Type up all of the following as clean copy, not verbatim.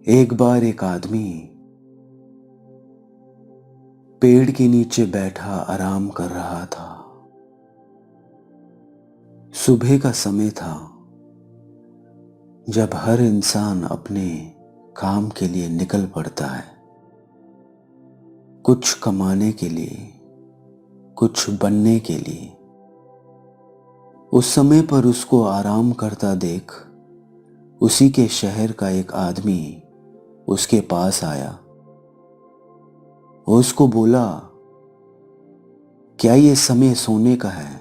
एक बार एक आदमी पेड़ के नीचे बैठा आराम कर रहा था। सुबह का समय था, जब हर इंसान अपने काम के लिए निकल पड़ता है, कुछ कमाने के लिए, कुछ बनने के लिए। उस समय पर उसको आराम करता देख उसी के शहर का एक आदमी उसके पास आया। वो उसको बोला, क्या ये समय सोने का है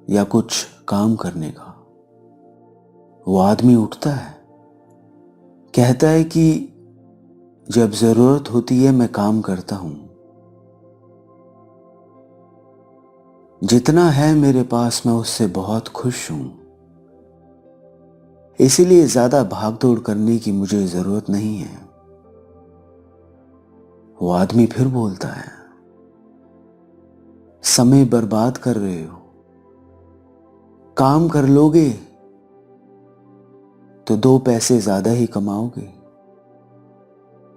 या कुछ काम करने का? वो आदमी उठता है, कहता है कि जब जरूरत होती है मैं काम करता हूं, जितना है मेरे पास मैं उससे बहुत खुश हूं, इसीलिए ज्यादा भागदौड़ करने की मुझे जरूरत नहीं है। वो आदमी फिर बोलता है, समय बर्बाद कर रहे हो, काम कर लोगे तो 2 पैसे ज्यादा ही कमाओगे,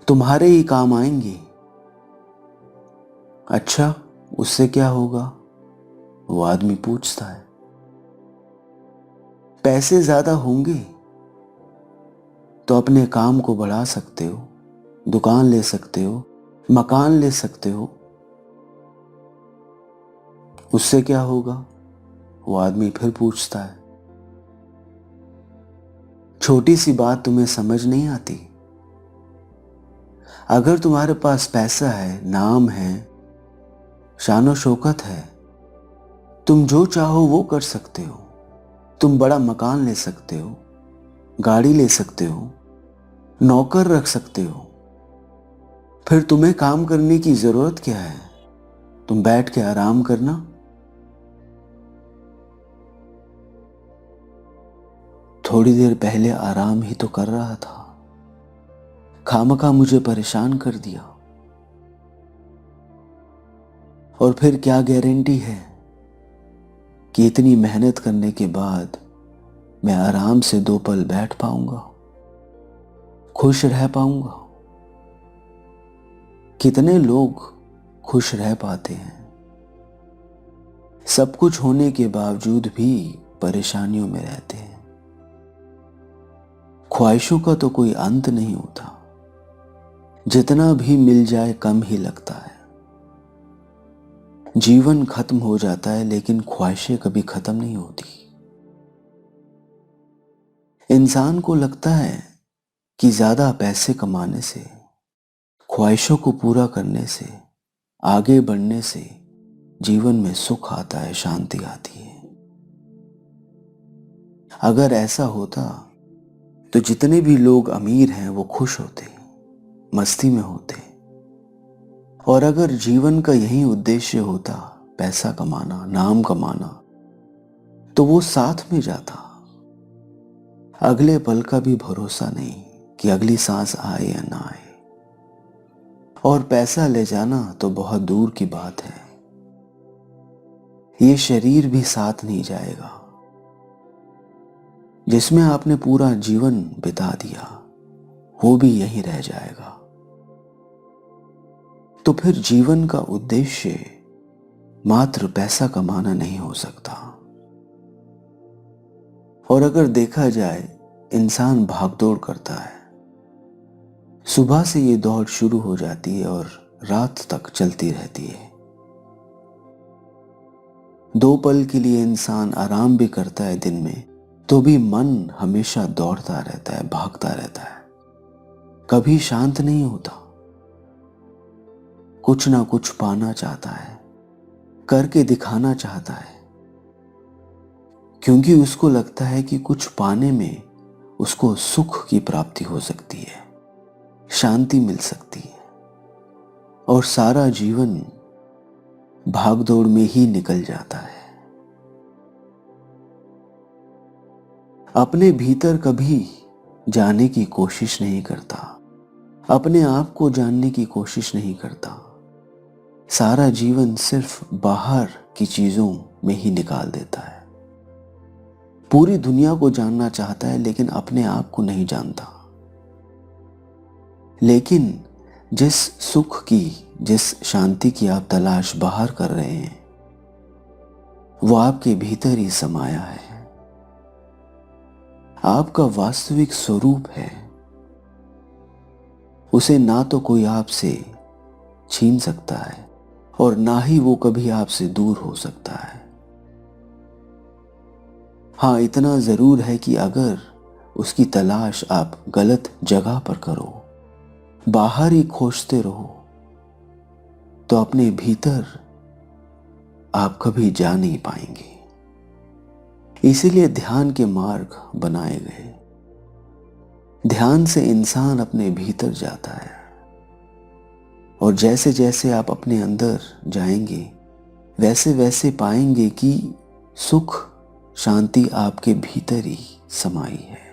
तुम्हारे ही काम आएंगे। अच्छा, उससे क्या होगा? वो आदमी पूछता है। पैसे ज्यादा होंगे तो अपने काम को बढ़ा सकते हो, दुकान ले सकते हो, मकान ले सकते हो। उससे क्या होगा? वो आदमी फिर पूछता है। छोटी सी बात तुम्हें समझ नहीं आती? अगर तुम्हारे पास पैसा है, नाम है, शानो शौकत है, तुम जो चाहो वो कर सकते हो। तुम बड़ा मकान ले सकते हो, गाड़ी ले सकते हो, नौकर रख सकते हो। फिर तुम्हें काम करने की जरूरत क्या है? तुम बैठ के आराम करना। थोड़ी देर पहले आराम ही तो कर रहा था, खामखा मुझे परेशान कर दिया। और फिर क्या गारंटी है कि इतनी मेहनत करने के बाद मैं आराम से 2 पल बैठ पाऊंगा, खुश रह पाऊंगा? कितने लोग खुश रह पाते हैं, सब कुछ होने के बावजूद भी परेशानियों में रहते हैं। ख्वाहिशों का तो कोई अंत नहीं होता, जितना भी मिल जाए कम ही लगता है। जीवन खत्म हो जाता है लेकिन ख्वाहिशें कभी खत्म नहीं होती। इंसान को लगता है कि ज्यादा पैसे कमाने से, ख्वाहिशों को पूरा करने से, आगे बढ़ने से जीवन में सुख आता है, शांति आती है। अगर ऐसा होता तो जितने भी लोग अमीर हैं वो खुश होते, मस्ती में होते। और अगर जीवन का यही उद्देश्य होता, पैसा कमाना, नाम कमाना, तो वो साथ में जाता। अगले पल का भी भरोसा नहीं कि अगली सांस आए या ना आए। और पैसा ले जाना तो बहुत दूर की बात है, ये शरीर भी साथ नहीं जाएगा। जिसमें आपने पूरा जीवन बिता दिया वो भी यहीं रह जाएगा। तो फिर जीवन का उद्देश्य मात्र पैसा कमाना नहीं हो सकता। और अगर देखा जाए, इंसान भागदौड़ करता है, सुबह से ये दौड़ शुरू हो जाती है और रात तक चलती रहती है। 2 पल के लिए इंसान आराम भी करता है दिन में, तो भी मन हमेशा दौड़ता रहता है, भागता रहता है, कभी शांत नहीं होता। कुछ ना कुछ पाना चाहता है, करके दिखाना चाहता है, क्योंकि उसको लगता है कि कुछ पाने में उसको सुख की प्राप्ति हो सकती है, शांति मिल सकती है, और सारा जीवन भागदौड़ में ही निकल जाता है। अपने भीतर कभी जाने की कोशिश नहीं करता, अपने आप को जानने की कोशिश नहीं करता। सारा जीवन सिर्फ बाहर की चीजों में ही निकाल देता है। पूरी दुनिया को जानना चाहता है लेकिन अपने आप को नहीं जानता। लेकिन जिस सुख की, जिस शांति की आप तलाश बाहर कर रहे हैं, वो आपके भीतर ही समाया है, आपका वास्तविक स्वरूप है। उसे ना तो कोई आपसे छीन सकता है और ना ही वो कभी आपसे दूर हो सकता है। हाँ, इतना जरूर है कि अगर उसकी तलाश आप गलत जगह पर करो, बाहर ही खोजते रहो, तो अपने भीतर आप कभी जा नहीं पाएंगे। इसीलिए ध्यान के मार्ग बनाए गए। ध्यान से इंसान अपने भीतर जाता है, और जैसे जैसे आप अपने अंदर जाएंगे, वैसे वैसे पाएंगे कि सुख, शांति आपके भीतर ही समाई है।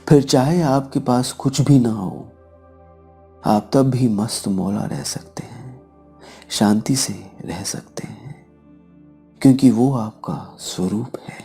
फिर चाहे आपके पास कुछ भी ना हो, आप तब भी मस्त मौला रह सकते हैं, शांति से रह सकते हैं, क्योंकि वो आपका स्वरूप है।